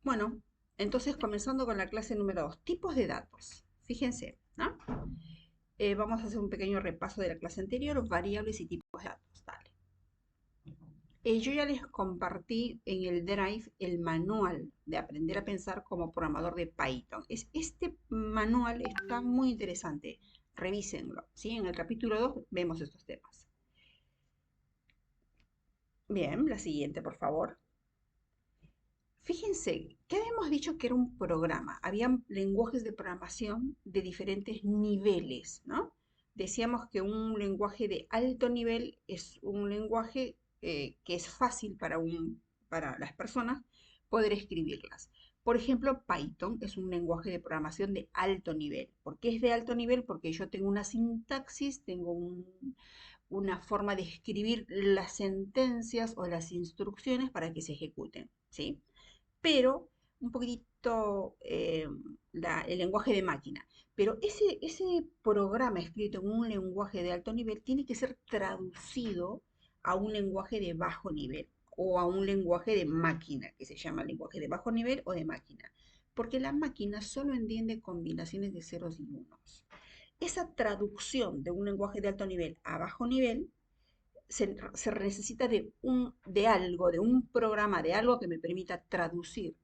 Bueno, entonces comenzando con la clase número 2, tipos de datos. Fíjense, ¿no? Vamos a hacer un pequeño repaso de la clase anterior, variables y tipos de datos. Dale. Yo ya les compartí en el Drive el manual de aprender a pensar como programador de Python. Este manual está muy interesante. Revísenlo, ¿sí? En el capítulo 2 vemos estos temas. Bien, la siguiente, por favor. Fíjense, que habíamos dicho que era un programa. Había lenguajes de programación de diferentes niveles, ¿no? Decíamos que un lenguaje de alto nivel es un lenguaje que es fácil para las personas poder escribirlas. Por ejemplo, Python es un lenguaje de programación de alto nivel. ¿Por qué es de alto nivel? Porque yo tengo una sintaxis, tengo una forma de escribir las sentencias o las instrucciones para que se ejecuten, ¿sí? Pero un poquitito el lenguaje de máquina. Pero ese programa escrito en un lenguaje de alto nivel tiene que ser traducido a un lenguaje de bajo nivel o a un lenguaje de máquina, que se llama lenguaje de bajo nivel o de máquina. Porque la máquina solo entiende combinaciones de ceros y unos. Esa traducción de un lenguaje de alto nivel a bajo nivel se necesita de algo, de un programa, de algo que me permita traducir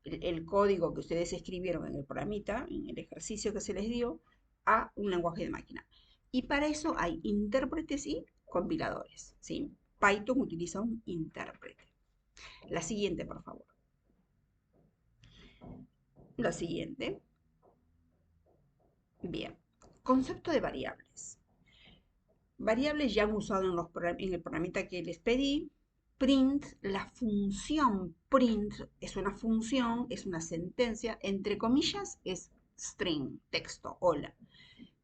el código que ustedes escribieron en el programita, en el ejercicio que se les dio, a un lenguaje de máquina. Y para eso hay intérpretes y compiladores, ¿sí? Python utiliza un intérprete. La siguiente, por favor. La siguiente. Bien. Concepto de variables. Variables ya han usado en el programita que les pedí. Print, la función print es una función, es una sentencia, entre comillas es string, texto, hola.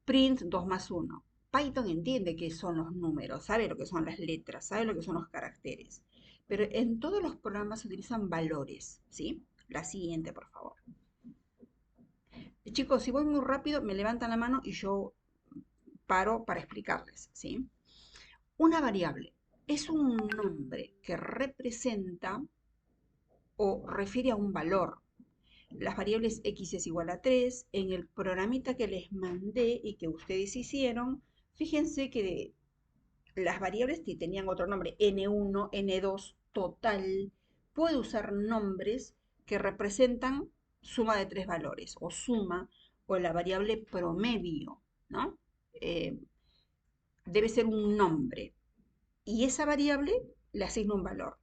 Print 2 más 1. Python entiende qué son los números, sabe lo que son las letras, sabe lo que son los caracteres. Pero en todos los programas se utilizan valores, ¿sí? La siguiente, por favor. Chicos, si voy muy rápido, me levantan la mano y yo paro para explicarles, ¿sí? Una variable es un nombre que representa o refiere a un valor. Las variables x es igual a 3. En el programita que les mandé y que ustedes hicieron, fíjense que las variables tenían otro nombre, n1, n2, total. Puede usar nombres que representan suma de tres valores, o suma, o la variable promedio, ¿no? Eh, Debe ser un nombre. Y esa variable le asigna un valor.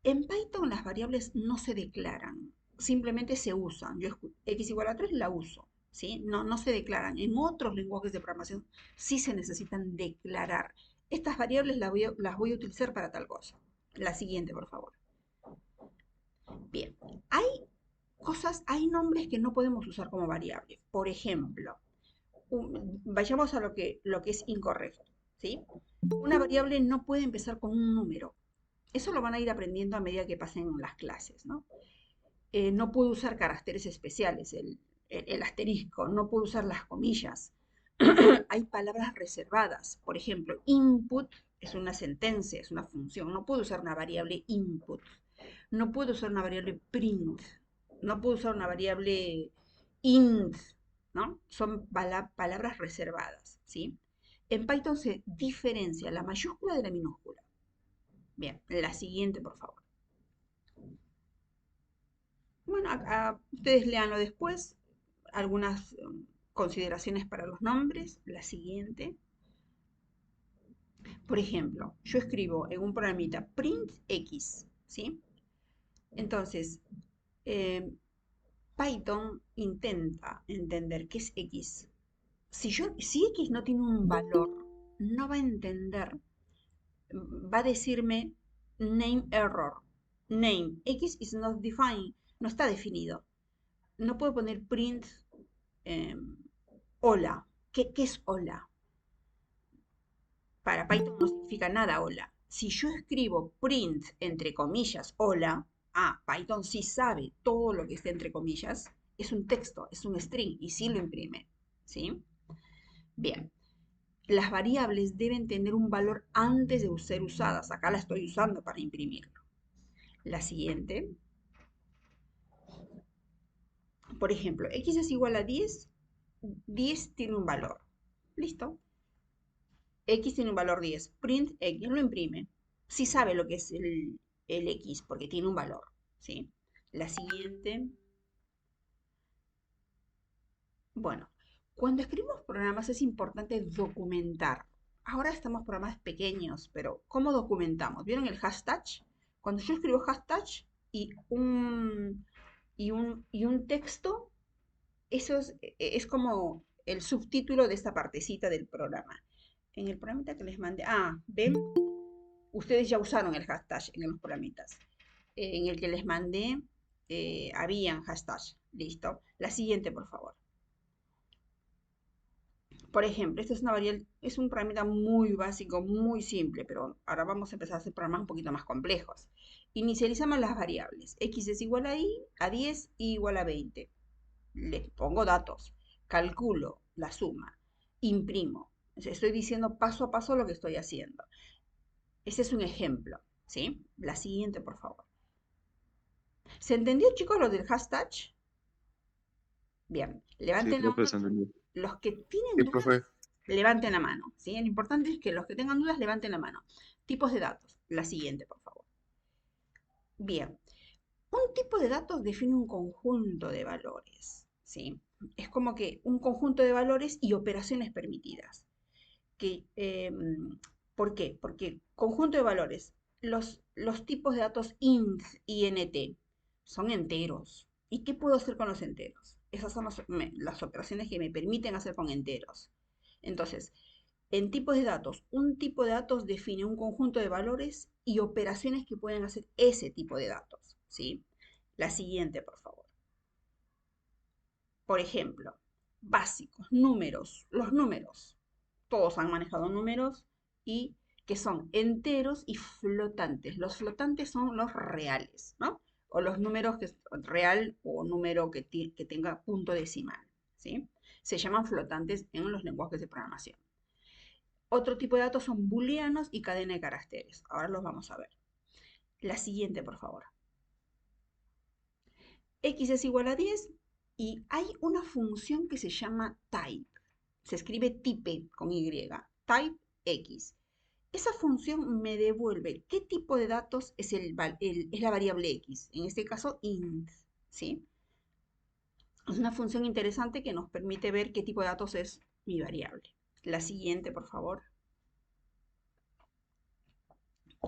En Python las variables no se declaran, simplemente se usan. Yo x igual a 3 la uso, ¿sí? No se declaran. En otros lenguajes de programación sí se necesitan declarar. Estas variables las voy a utilizar para tal cosa. La siguiente, por favor. Bien, hay nombres que no podemos usar como variable. Por ejemplo, vayamos a lo que es incorrecto, ¿sí? Una variable no puede empezar con un número. Eso lo van a ir aprendiendo a medida que pasen las clases, ¿no? No puedo usar caracteres especiales, el asterisco, no puedo usar las comillas. Hay palabras reservadas. Por ejemplo, input es una sentencia, es una función. No puedo usar una variable input. No puedo usar una variable print. No puedo usar una variable int, ¿no? Son palabras reservadas, ¿sí? En Python se diferencia la mayúscula de la minúscula. Bien, la siguiente, por favor. Bueno, ustedes leanlo después. Algunas consideraciones para los nombres. La siguiente. Por ejemplo, yo escribo en un programita print x, ¿sí? Entonces, eh, Python intenta entender qué es x. Si x no tiene un valor, no va a entender, va a decirme name error. Name, x is not defined, no está definido. No puedo poner print eh, hola. ¿Qué es hola? Para Python no significa nada hola. Si yo escribo print entre comillas hola, Python sí sabe todo lo que esté entre comillas. Es un texto, es un string y sí lo imprime. ¿Sí? Bien. Las variables deben tener un valor antes de ser usadas. Acá la estoy usando para imprimirlo. La siguiente. Por ejemplo, x es igual a 10, 10 tiene un valor. ¿Listo? X tiene un valor 10. Print X, lo imprime. Si sabe lo que es el X, porque tiene un valor. ¿Sí? La siguiente. Bueno, cuando escribimos programas es importante documentar. Ahora estamos programas pequeños, pero ¿cómo documentamos? ¿Vieron el hashtag? Cuando yo escribo hashtag y un texto, eso es como el subtítulo de esta partecita del programa. En el programita que les mandé, ven, ustedes ya usaron el hashtag en los programitas. En el que les mandé, habían hashtag. Listo. La siguiente, por favor. Por ejemplo, esta es una variable, es un parámetro muy básico, muy simple, pero ahora vamos a empezar a hacer programas un poquito más complejos. Inicializamos las variables. X es igual a 10 y igual a 20. Les pongo datos, calculo la suma, imprimo. Estoy diciendo paso a paso lo que estoy haciendo. Este es un ejemplo, ¿sí? La siguiente, por favor. ¿Se entendió, chicos, lo del hashtag? Bien, Sí, levanten la profe, mano. se entendió. Los que tienen Sí, profe. dudas, levanten la mano. ¿Sí? Lo importante es que los que tengan dudas, levanten la mano. Tipos de datos. La siguiente, por favor. Bien, un tipo de datos define un conjunto de valores. ¿Sí? Es como que un conjunto de valores y operaciones permitidas. Que, ¿Por qué? Porque conjunto de valores, los tipos de datos int, son enteros. ¿Y qué puedo hacer con los enteros? Esas son las operaciones que me permiten hacer con enteros. Entonces, en tipos de datos, un tipo de datos define un conjunto de valores y operaciones que pueden hacer ese tipo de datos. ¿Sí? La siguiente, por favor. Por ejemplo, básicos, números, los números. Todos han manejado números y que son enteros y flotantes. Los flotantes son los reales, ¿no? O los números que es real o número que tenga punto decimal, ¿sí? Se llaman flotantes en los lenguajes de programación. Otro tipo de datos son booleanos y cadena de caracteres. Ahora los vamos a ver. La siguiente, por favor. X es igual a 10 y hay una función que se llama type. Se escribe type con Y. Type X. Esa función me devuelve qué tipo de datos es, es la variable X. En este caso, int. ¿Sí? Es una función interesante que nos permite ver qué tipo de datos es mi variable. La siguiente, por favor.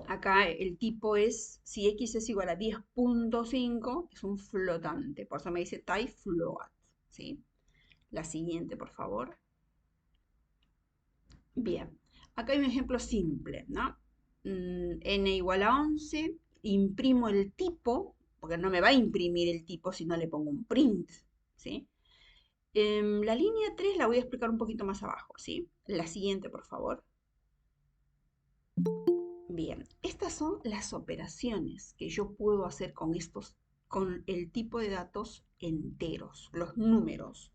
Acá el tipo es, si X es igual a 10.5, es un flotante. Por eso me dice type float. ¿Sí? La siguiente, por favor. Bien, acá hay un ejemplo simple, ¿no? N igual a 11, imprimo el tipo, porque no me va a imprimir el tipo si no le pongo un print, ¿sí? La línea 3 la voy a explicar un poquito más abajo, ¿sí? La siguiente, por favor. Bien, estas son las operaciones que yo puedo hacer con el tipo de datos enteros, los números.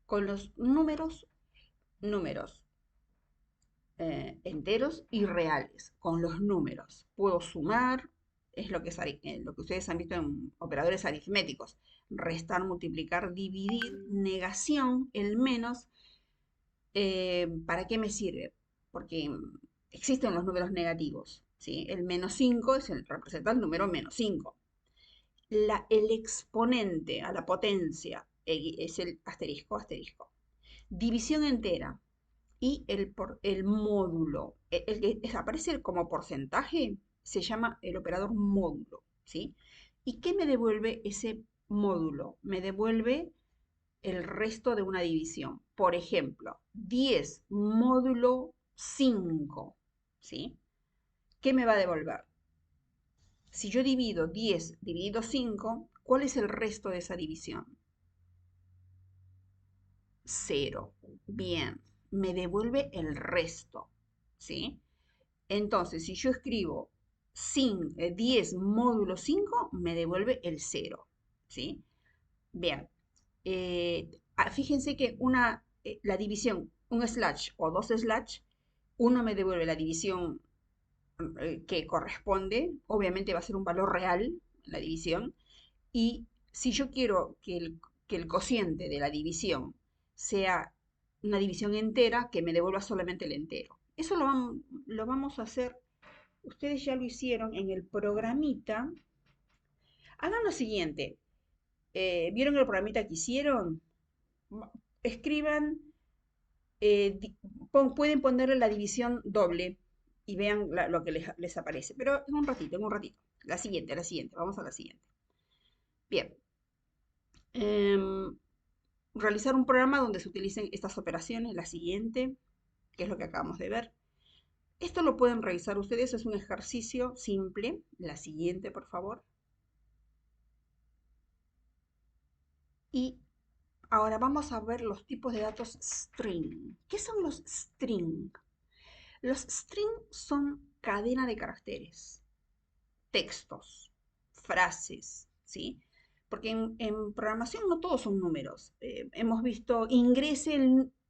Con los números enteros y reales, con los números. Puedo sumar, es lo que, lo que ustedes han visto en operadores aritméticos. Restar, multiplicar, dividir, negación, el menos. ¿Para qué me sirve? Porque existen los números negativos. ¿Sí? El menos 5 representa el número menos 5. El exponente a la potencia es el asterisco, asterisco. División entera y el módulo, el que aparece como porcentaje, se llama el operador módulo, ¿sí? ¿Y qué me devuelve ese módulo? Me devuelve el resto de una división. Por ejemplo, 10 módulo 5, ¿sí? ¿Qué me va a devolver? Si yo divido 10 dividido 5, ¿cuál es el resto de esa división? 0. Bien, me devuelve el resto, ¿sí? Entonces, si yo escribo 10 módulo 5, me devuelve el 0, ¿sí? Bien, fíjense que la división, un slash o dos slash, uno me devuelve la división que corresponde, obviamente va a ser un valor real la división, y si yo quiero que el cociente de la división sea una división entera, que me devuelva solamente el entero. Eso lo vamos a hacer, ustedes ya lo hicieron en el programita. Hagan lo siguiente, ¿vieron el programita que hicieron? Escriban, pueden ponerle la división doble y vean lo que les aparece, pero en un ratito. La siguiente, vamos a la siguiente. Bien. Em, Realizar un programa donde se utilicen estas operaciones, la siguiente, que es lo que acabamos de ver. Esto lo pueden revisar ustedes, es un ejercicio simple. La siguiente, por favor. Y ahora vamos a ver los tipos de datos string. ¿Qué son los string? Los string son cadena de caracteres, textos, frases, ¿sí? Porque en programación no todos son números. Hemos visto ingrese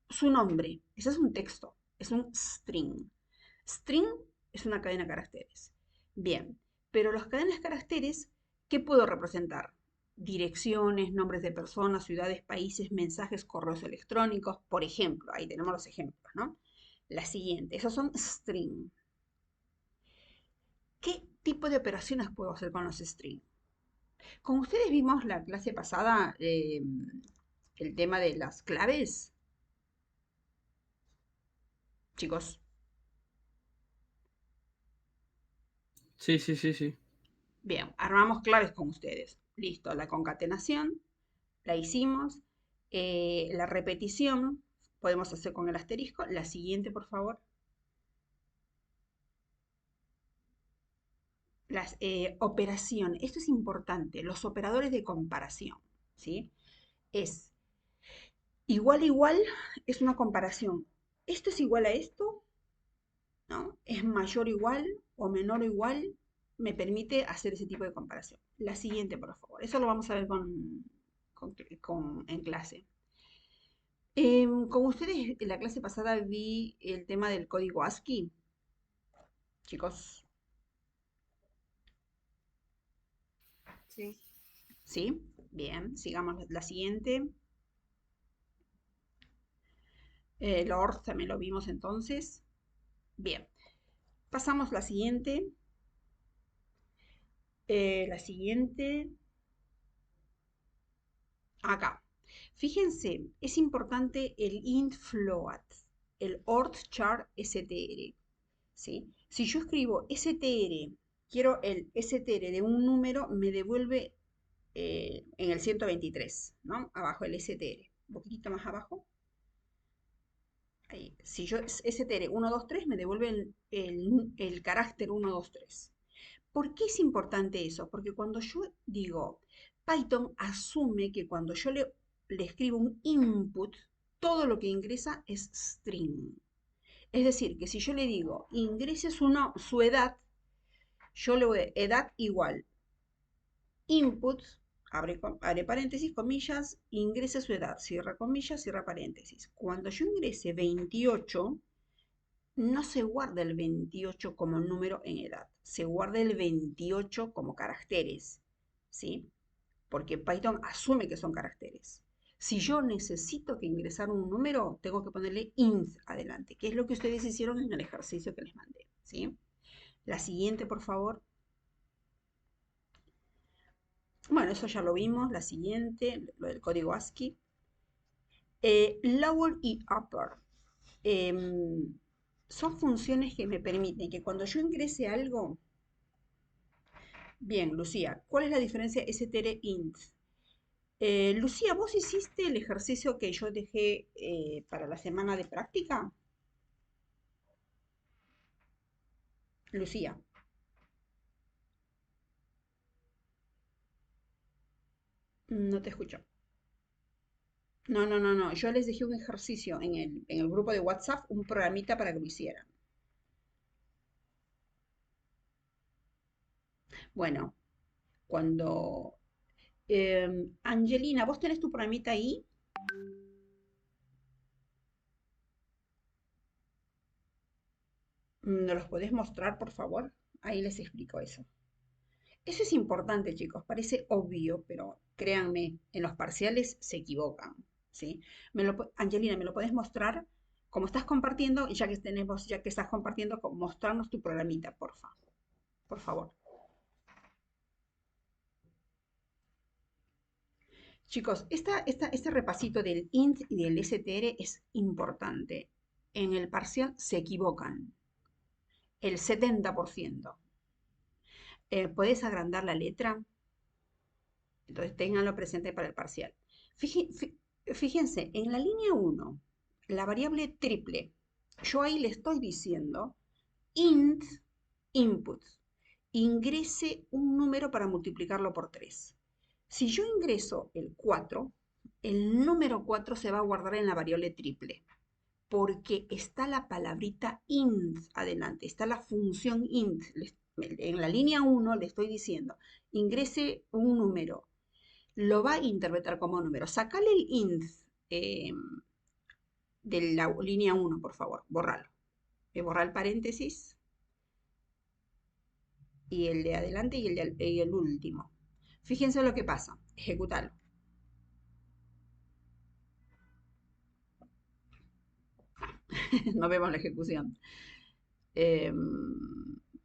su nombre. Ese es un texto, es un string. String es una cadena de caracteres. Bien, pero las cadenas de caracteres, ¿qué puedo representar? Direcciones, nombres de personas, ciudades, países, mensajes, correos electrónicos, por ejemplo. Ahí tenemos los ejemplos, ¿no? La siguiente, esos son string. ¿Qué tipo de operaciones puedo hacer con los string? Como ustedes vimos la clase pasada, el tema de las claves, chicos. Sí, sí, sí, sí. Bien, armamos claves con ustedes. Listo, la concatenación, la hicimos. La repetición, podemos hacer con el asterisco. La siguiente, por favor. Las operaciones, esto es importante, los operadores de comparación, ¿sí? Es igual, es una comparación. Esto es igual a esto, ¿no? Es mayor o igual o menor o igual, me permite hacer ese tipo de comparación. La siguiente, por favor. Eso lo vamos a ver en clase. Con ustedes, en la clase pasada vi el tema del código ASCII. Chicos, Sí. ¿sí? Bien, sigamos la siguiente. Lord también lo vimos entonces. Bien, pasamos la siguiente. La siguiente, acá. Fíjense, es importante el int float, el ort char str, ¿sí? Si yo escribo str, quiero el str de un número, me devuelve en el 123, ¿no? Abajo el str, un poquitito más abajo. Ahí. Si yo str 123 me devuelve el carácter 123. ¿Por qué es importante eso? Porque cuando yo digo, Python asume que cuando yo le escribo un input, todo lo que ingresa es string. Es decir, que si yo le digo, ingrese su edad, yo le voy a edad igual, input, abre paréntesis, comillas, ingrese su edad, cierra comillas, cierra paréntesis. Cuando yo ingrese 28, no se guarda el 28 como número en edad, se guarda el 28 como caracteres, ¿sí? Porque Python asume que son caracteres. Si yo necesito que ingresar un número, tengo que ponerle int adelante, que es lo que ustedes hicieron en el ejercicio que les mandé, ¿sí? La siguiente, por favor. Bueno, eso ya lo vimos. La siguiente, lo del código ASCII. Lower y upper. Son funciones que me permiten que cuando yo ingrese algo. Bien, Lucía, ¿cuál es la diferencia str int? Lucía, ¿vos hiciste el ejercicio que yo dejé para la semana de práctica? Lucía, no te escucho. No, no, no, no. Yo les dejé un ejercicio en el grupo de WhatsApp, un programita para que lo hicieran. Bueno, cuando... Angelina, ¿vos tenés tu programita ahí? ¿No los podés mostrar, por favor? Ahí les explico eso. Eso es importante, chicos. Parece obvio, pero créanme, en los parciales se equivocan, ¿sí? Angelina, ¿me lo puedes mostrar? Como estás compartiendo, y ya que estás compartiendo, mostrarnos tu programita, por favor. Chicos, este repasito del int y del str es importante. En el parcial se equivocan el 70%. ¿Puedes agrandar la letra? Entonces, ténganlo presente para el parcial. Fíjense, en la línea 1, la variable triple, yo ahí le estoy diciendo int input, ingrese un número para multiplicarlo por 3. Si yo ingreso el 4, el número 4 se va a guardar en la variable triple, porque está la palabrita int adelante, está la función int. En la línea 1 le estoy diciendo, ingrese un número, lo va a interpretar como número. Sacale el int eh, de la línea 1, por favor, borralo. Borra el paréntesis y el de adelante y el último. Fíjense lo que pasa. Ejecutalo. No vemos la ejecución. Eh,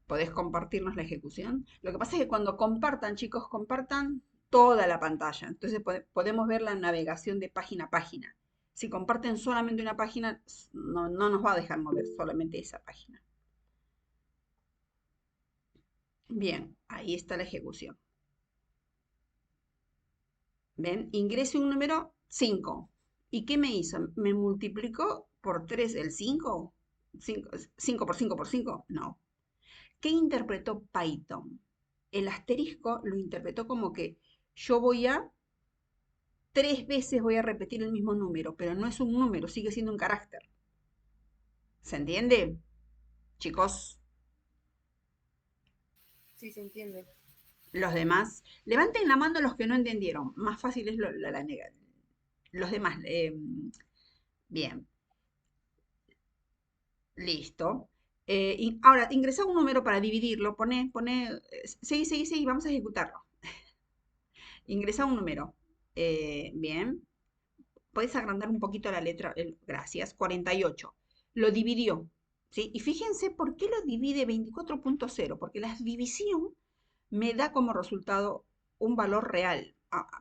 ¿Podés compartirnos la ejecución? Lo que pasa es que cuando compartan, chicos, compartan toda la pantalla. Entonces podemos ver la navegación de página a página. Si comparten solamente una página, no nos va a dejar mover solamente esa página. Bien, ahí está la ejecución. ¿Ven? Ingrese un número 5. ¿Y qué me hizo? ¿Me multiplicó por 3 el 5? 5 por 5 por 5? No. ¿Qué interpretó Python? El asterisco lo interpretó como que yo voy a 3 veces voy a repetir el mismo número, pero no es un número, sigue siendo un carácter. ¿Se entiende? Chicos, Sí, se entiende. los demás, levanten la mano los que no entendieron. Más fácil es los demás. Bien, listo. Ahora, ingresa un número para dividirlo. Pone 6, 6, 6, vamos a ejecutarlo. Ingresa un número. Bien. Puedes agrandar un poquito la letra. Gracias. 48. Lo dividió. ¿Sí? Y fíjense por qué lo divide 24.0. Porque la división me da como resultado un valor real.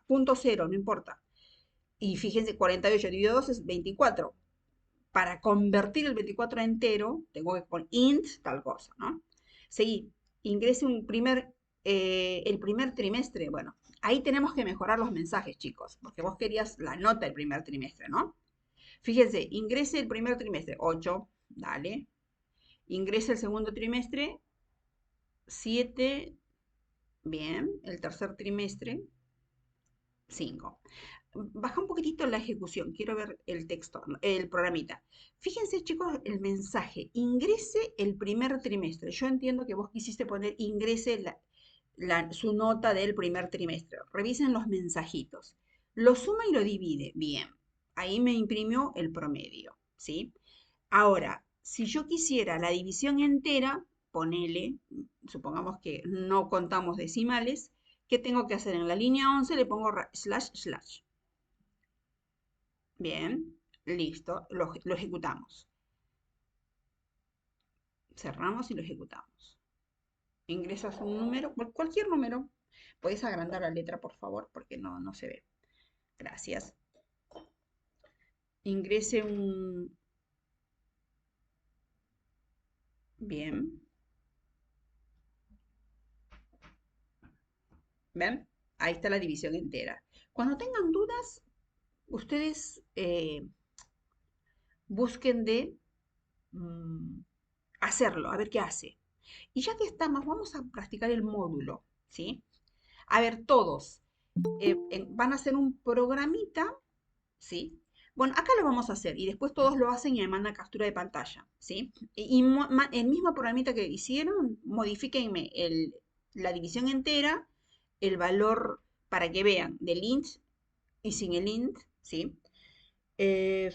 Punto cero, no importa. Y fíjense, 48 dividido 2 es 24. Para convertir el 24 a entero, tengo que poner int tal cosa, ¿no? Seguí, ingrese el primer trimestre. Bueno, ahí tenemos que mejorar los mensajes, chicos, porque vos querías la nota del primer trimestre, ¿no? Fíjense, ingrese el primer trimestre, 8, dale. Ingrese el segundo trimestre, 7, bien. El tercer trimestre, 5. Baja un poquitito la ejecución, quiero ver el texto, el programita. Fíjense, chicos, el mensaje, ingrese el primer trimestre. Yo entiendo que vos quisiste poner ingrese su nota del primer trimestre. Revisen los mensajitos. Lo suma y lo divide. Bien, ahí me imprimió el promedio, ¿sí? Ahora, si yo quisiera la división entera, ponele, supongamos que no contamos decimales, ¿qué tengo que hacer? En la línea 11 le pongo slash slash. Bien, listo, lo ejecutamos. Cerramos y lo ejecutamos. Ingresas un número, cualquier número. Puedes agrandar la letra, por favor, porque no se ve. Gracias. Ingrese un... Bien. ¿Ven? Ahí está la división entera. Cuando tengan dudas, ustedes busquen de hacerlo, a ver qué hace. Y ya que estamos, vamos a practicar el módulo, ¿sí? A ver, todos van a hacer un programita, ¿sí? Bueno, acá lo vamos a hacer y después todos lo hacen y me mandan captura de pantalla, ¿sí? El mismo programita que hicieron, modifíquenme la división entera, el valor para que vean del int y sin el int, ¿sí?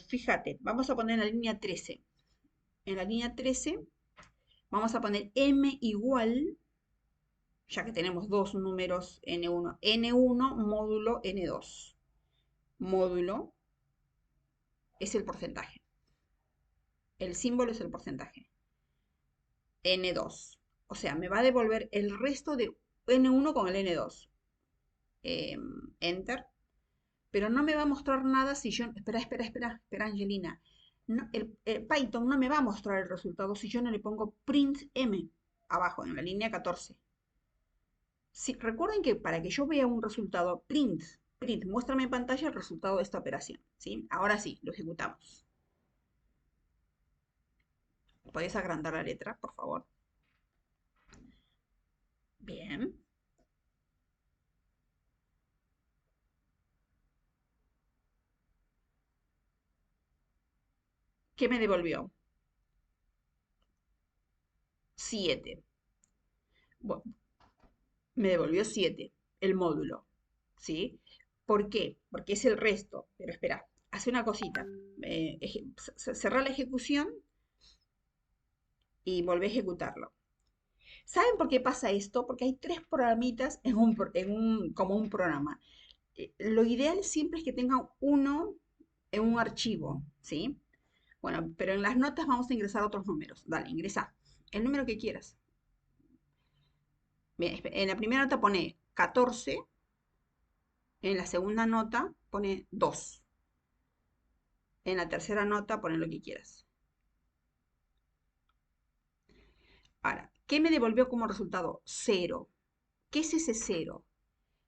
Fíjate, vamos a poner en la línea 13. En la línea 13 vamos a poner m igual ya que tenemos dos números n1. n1 módulo n2. Módulo es el porcentaje. El símbolo es el porcentaje. n2. O sea, me va a devolver el resto de n1 con el n2. Enter. Pero no me va a mostrar nada si yo... Espera, Angelina. No, el Python no me va a mostrar el resultado si yo no le pongo print m abajo, en la línea 14. Recuerden que para que yo vea un resultado, print, muéstrame en pantalla el resultado de esta operación. ¿Sí? Ahora sí, lo ejecutamos. ¿Podéis agrandar la letra, por favor? Bien. ¿Qué me devolvió? 7. Bueno, me devolvió 7, el módulo. ¿Sí? ¿Por qué? Porque es el resto. Pero espera, hace una cosita. Cerrar la ejecución y volver a ejecutarlo. ¿Saben por qué pasa esto? Porque hay tres programitas como un programa. Lo ideal siempre es que tengan uno en un archivo, ¿sí? Bueno, pero en las notas vamos a ingresar otros números. Dale, ingresa el número que quieras. Bien, en la primera nota pone 14, en la segunda nota pone 2, en la tercera nota pone lo que quieras. Ahora, ¿qué me devolvió como resultado? 0. ¿Qué es ese 0?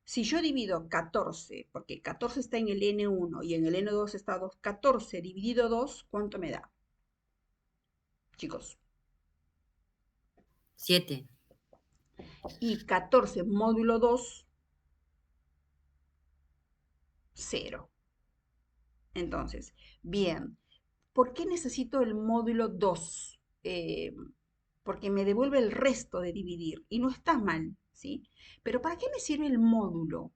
Si yo divido 14, porque 14 está en el N1 y en el N2 está 2, 14 dividido 2, ¿cuánto me da? Chicos. 7. Y 14 módulo 2, 0. Entonces, bien, ¿por qué necesito el módulo 2? Porque me devuelve el resto de dividir y no está mal, ¿sí? Pero ¿para qué me sirve el módulo?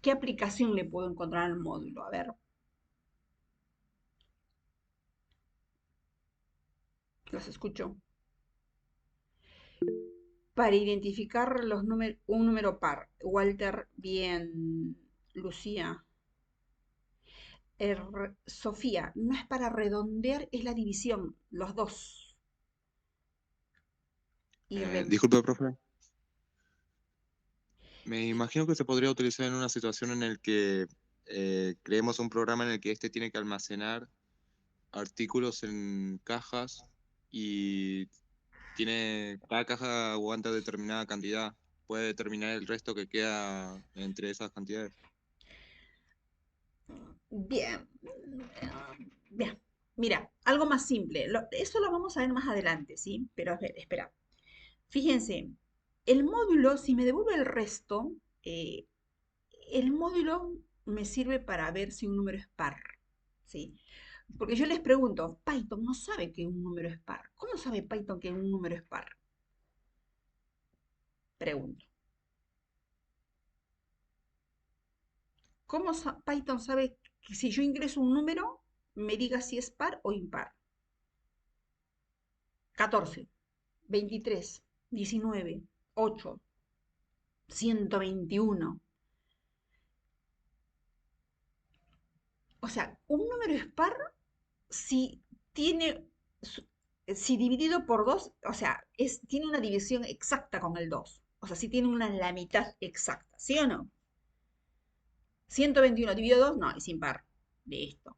¿Qué aplicación le puedo encontrar al módulo? A ver. Los escucho. Para identificar un número par. Walter, bien. Lucía. Sofía, no es para redondear, es la división, los dos. Y Disculpe, profe. Me imagino que se podría utilizar en una situación en la que creemos un programa en el que este tiene que almacenar artículos en cajas y cada caja aguanta determinada cantidad. Puede determinar el resto que queda entre esas cantidades. Bien. Bien. Mira, algo más simple. Eso lo vamos a ver más adelante, ¿sí? Pero a ver, espera. Fíjense, el módulo, si me devuelve el resto, el módulo me sirve para ver si un número es par, ¿sí? Porque yo les pregunto, Python no sabe que un número es par. ¿Cómo sabe Python que un número es par? Pregunto. ¿Cómo Python sabe que si yo ingreso un número, me diga si es par o impar? 14, 23, 19, 8, 121. O sea, un número es par si tiene, si dividido por 2, o sea, tiene una división exacta con el 2. O sea, si tiene la mitad exacta, ¿sí o no? 121 dividido 2, no, es impar. Listo.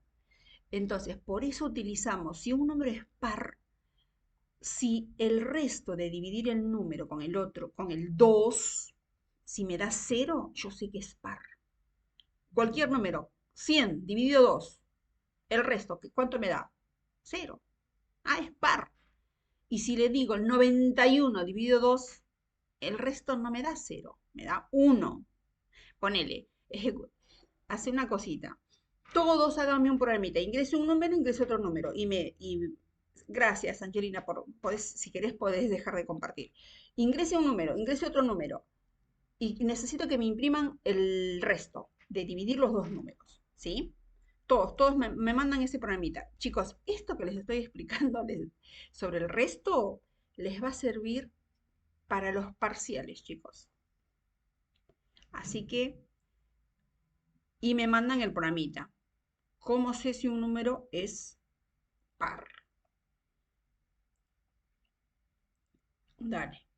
Entonces, por eso utilizamos, si un número es par, si el resto de dividir el número con el otro, con el 2, si me da 0, yo sé que es par. Cualquier número, 100 dividido 2, el resto, ¿cuánto me da? 0. Ah, es par. Y si le digo el 91 dividido 2, el resto no me da 0, me da 1. Ponele, hace una cosita. Todos háganme un programita. Ingrese un número, ingrese otro número. Gracias, Angelina, si querés podés dejar de compartir. Ingrese un número, ingrese otro número. Y necesito que me impriman el resto de dividir los dos números, ¿sí? Todos me mandan ese programita. Chicos, esto que les estoy explicando sobre el resto les va a servir para los parciales, chicos. Así que, y me mandan el programita. ¿Cómo sé si un número es par? Dale.